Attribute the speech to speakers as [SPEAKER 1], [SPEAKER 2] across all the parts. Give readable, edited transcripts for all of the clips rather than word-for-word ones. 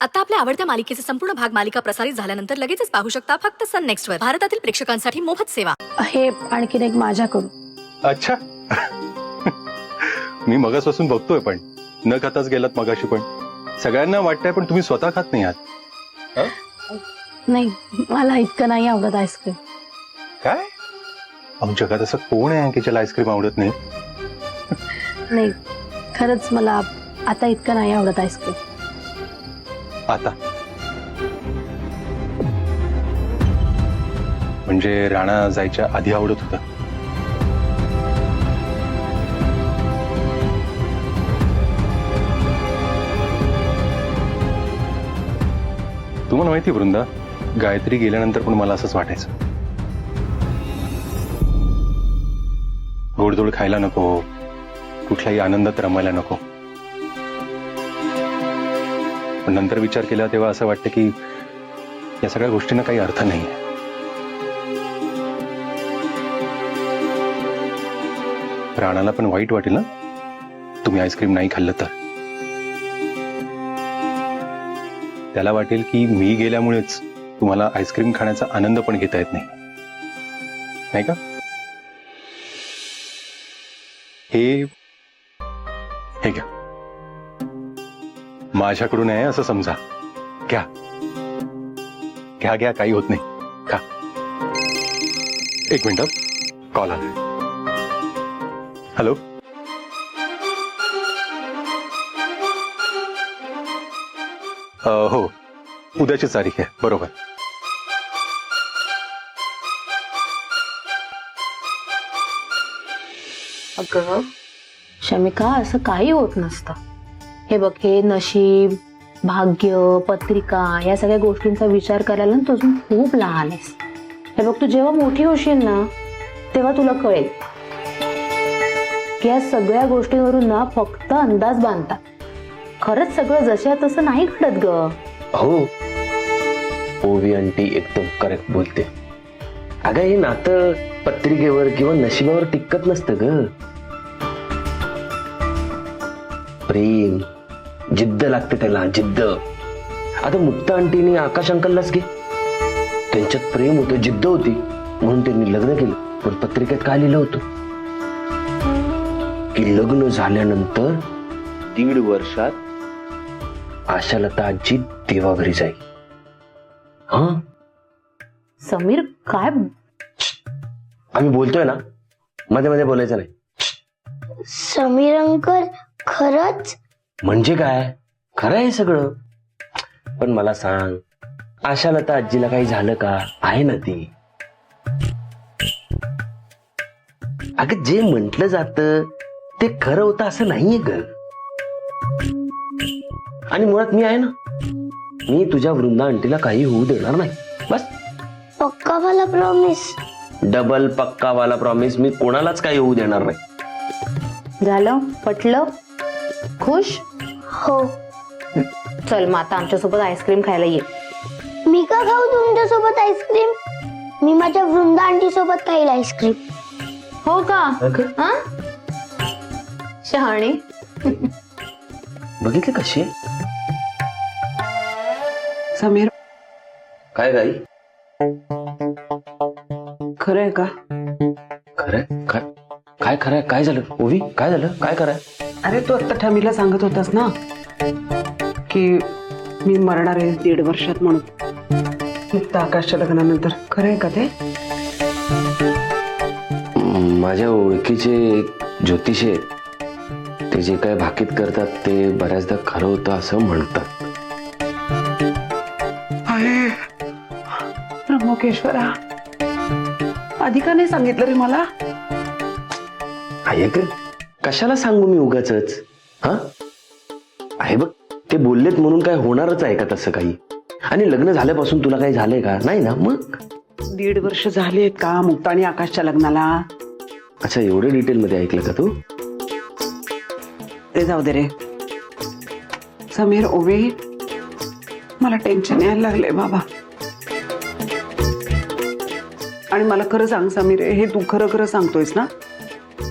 [SPEAKER 1] आता आपल्या आवडत्या मालिकेचे संपूर्ण भाग मालिका प्रसारित झाल्यानंतर लगेचच पाहू शकता फक्त सन नेक्स्ट वर. भारतातील प्रेक्षकांसाठी मोफत सेवा.
[SPEAKER 2] हे आणखीन एक माझ्याकडून.
[SPEAKER 3] अच्छा. मी मगासपासून बघतोय पण न खाताच गेलात मगाशी पण. सगळ्यांना वाटतंय पण तुम्ही स्वतः खात नाही आहात.
[SPEAKER 2] नाही, मला इतकं नाही आवडत आईस्क्रीम.
[SPEAKER 3] काय जगात असं कोण आहे की ज्याला आईस्क्रीम आवडत नाही?
[SPEAKER 2] नाही, खरंच मला आता इतकं नाही आवडत आईस्क्रीम.
[SPEAKER 3] आता म्हणजे राणा जायच्या आधी आवडत होतं. तुम्हाला माहिती वृंदा, गायत्री गेल्यानंतर पण मला असंच वाटायचं. गोडधोड खायला नको, कुठल्याही आनंदात रमायला नको. पण नंतर विचार केला तेव्हा असं वाटतं की या सगळ्या गोष्टींना काही अर्थ नाहीये. राणाला पण वाईट वाटेल ना तुम्ही आईस्क्रीम नाही खाल्लं तर. त्याला वाटेल की मी गेल्यामुळेच तुम्हाला आईस्क्रीम खाण्याचा आनंद पण घेता येत नाही का? हे घ्या, माझ्याकडून आहे असं समजा. घ्या घ्या घ्या, काही होत नाही, खा. एक मिनिट, कॉल आला. हॅलो. हो, उद्याची तारीख आहे, बरोबर.
[SPEAKER 2] अगं शमिका, असं काही होत नसतं. हे बघ, हे नशीब, भाग्य, पत्रिका या सगळ्या गोष्टींचा विचार करायला तू अजून खूप लहान आहेस. हे बघ, तू जेव्हा मोठी होशील ना तेव्हा तुला कळेल की या सगळ्या गोष्टींवरून ना फक्त अंदाज बांधतात. खरंच सगळं जशा तसं नाही घडत ग.
[SPEAKER 4] हो, ओवी आंटी एकदम करेक्ट बोलते. अगं, हे नातं पत्रिकेवर किंवा नशिबावर टिकत नसतं ग. प्रेम, जिद्द लागते त्याला, जिद्द. आता मुक्ता आंटीने आकाश अंकललाच घे, त्यांच्यात प्रेम होतं, जिद्द होती म्हणून त्यांनी लग्न केलं. पण पत्रिकेत काय लिहिलं होतं की लग्न झाल्यानंतर 1.5 वर्षात आशालता आजी देवाघरी जाईल. हा
[SPEAKER 2] समीर, काय
[SPEAKER 4] आम्ही बोलतोय ना, मध्ये मध्ये बोलायचं नाही.
[SPEAKER 5] समीर अंकल, खरंच?
[SPEAKER 4] म्हणजे काय, खरं आहे सगळं. पण मला सांग, आशालता आजीला काही झालं का? आहे ना ती. अगं, जे म्हटलं जातं ते खरं होतं असं नाहीये ग. आणि मुळात मी आहे ना, मी तुझ्या वृंदा आंटीला काही होऊ देणार नाही. बस.
[SPEAKER 5] पक्का वाला प्रॉमिस?
[SPEAKER 4] डबल पक्का वाला प्रॉमिस. मी कोणालाच काही होऊ देणार नाही.
[SPEAKER 2] झालं? पटलं? खुश?
[SPEAKER 5] हो.
[SPEAKER 2] चल मग आता आमच्यासोबत आईस्क्रीम खायला ये.
[SPEAKER 5] मी का खाऊ तुमच्या सोबत आईस्क्रीम? मी माझ्या वृंदा आंटी सोबत खाईल आईस्क्रीम.
[SPEAKER 2] हो का? हा? शहाणी.
[SPEAKER 4] बघितले कशी?
[SPEAKER 6] समीर,
[SPEAKER 4] काय गाई?
[SPEAKER 6] खरंय का?
[SPEAKER 4] खरंय? काय काय खरंय? काय झालं ओवी? काय झालं? काय कराय?
[SPEAKER 6] अरे, तू आता ठमीला सांगत होतास ना की मी मरणार आहे 1.5 वर्षात म्हणून, मुक्त आकाशच्या लग्नानंतर. खरंय का ते?
[SPEAKER 4] माझ्या ओळखीचे एक ज्योतिषी आहेत, ते जे काय भाकीत करतात ते बऱ्याचदा खरं होतं असं म्हणतात.
[SPEAKER 6] अरे ब्रह्मोकेश्वरा, आधी का नाही सांगितलं रे मला?
[SPEAKER 4] ऐक, कशाला सांगू मी उगाचच? हा आहे बघ, ते बोललेत म्हणून काय होणारच आहे का तसं काही? आणि लग्न झाल्यापासून तुला काही झालंय का? नाही ना. मग
[SPEAKER 6] 1.5 वर्ष झाली आहेत का मुक्ता आणि आकाशच्या लग्नाला?
[SPEAKER 4] अच्छा, एवढे डिटेल मध्ये ऐकलं का तू?
[SPEAKER 6] ते जाऊ दे रे समीर. ओवे, मला टेन्शन यायला लागले बाबा. आणि मला खरं सांग समीर, हे तू खरं खरं सांगतोयस ना?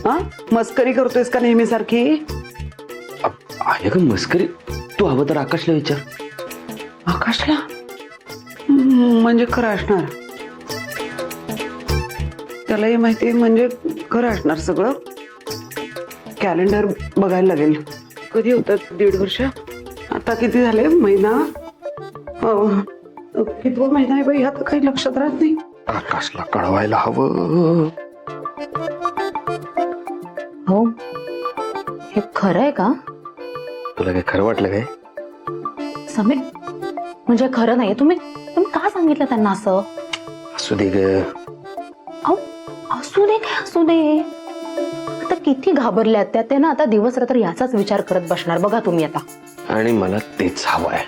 [SPEAKER 6] हा, मस्करी करतोयस का नेहमी सारखी?
[SPEAKER 4] आहे का मस्करी? तू हवं तर आकाशला विचार.
[SPEAKER 6] आकाशला म्हणजे खरं असणार. त्यालाही माहिती म्हणजे खरं असणार सगळं. कॅलेंडर बघायला लागेल. कधी होतात 1.5 वर्ष? आता किती झाले? महिना कितवा महिना आहे बाई? आता काही लक्षात राहत नाही.
[SPEAKER 4] आकाशला कळवायला हवं.
[SPEAKER 2] हो, हे खरं आहे का
[SPEAKER 4] तुला काय खरं वाटलं काय?
[SPEAKER 2] समीर? म्हणजे खरं नाही. तुम्ही का सांगितलं त्यांना असं?
[SPEAKER 4] असू दे ग.
[SPEAKER 2] अहो, असू दे काय असू दे. आता किती घाबरल्यात त्या. ते ना आता दिवस रात्र याचाच विचार करत बसणार बघा तुम्ही आता.
[SPEAKER 4] आणि मला तेच हवंय.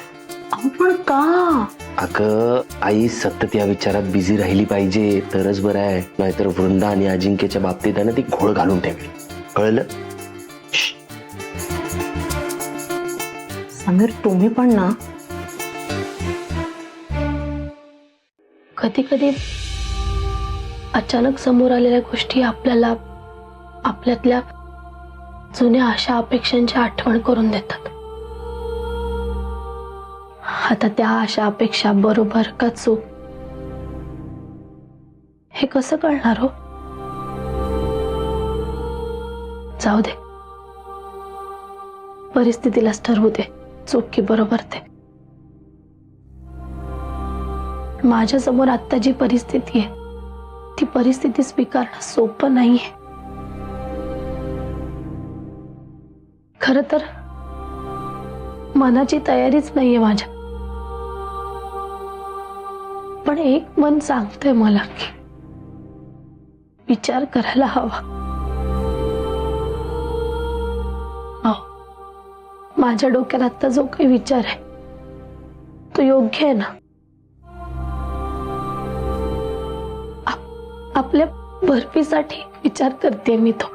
[SPEAKER 2] अहो पण का?
[SPEAKER 4] अगं आई सतत या विचारात बिझी राहिली पाहिजे तरच बरं आहे. नाहीतर वृंदा आणि अजिंक्यच्या बाबतीत आहे ना ती घोळ घालून ठेवेल. कळलं?
[SPEAKER 2] समीर तुम्ही पण ना कधी कधी अचानक समोर आलेल्या गोष्टी आपल्याला आपल्यातल्या जुन्या आशा अपेक्षांची आठवण करून देतात. आता त्या आशा अपेक्षा बरोबर का चूक हे कसं कळणार हो? जाऊ दे, परिस्थितीलाच ठरवू दे चूक की बरोबर ते. माझ्या समोर आता जी परिस्थिती आहे ती परिस्थिती स्वीकारणं सोपं नाहीये. खर तर मनाची तयारीच नाहीये माझ्या. पण एक मन सांगतंय मला की विचार करायला हवा. माझ्या डोक्यात आता जो काही विचार आहे तो योग्य आहे ना? आपल्या बर्फीसाठी विचार करते मी तो.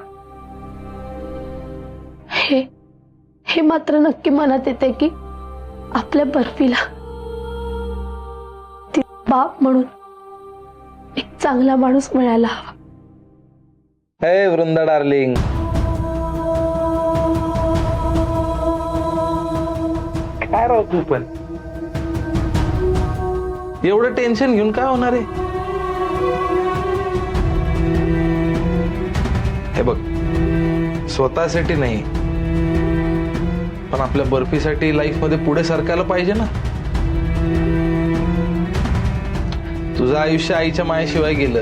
[SPEAKER 2] हे मात्र नक्की मनात येते की आपल्या बर्फीला ती बाप म्हणून एक चांगला माणूस मिळायला हवा.
[SPEAKER 7] हे वृंदा डार्लिंग, काय राव तू पण एवढं टेन्शन घेऊन काय होणार आहे? हे बघ, स्वतःसाठी नाही पण आपल्या बर्फीसाठी लाईफ मध्ये पुढे सरकायला पाहिजे ना. तुझं आयुष्य आईच्या मायाशिवाय गेलं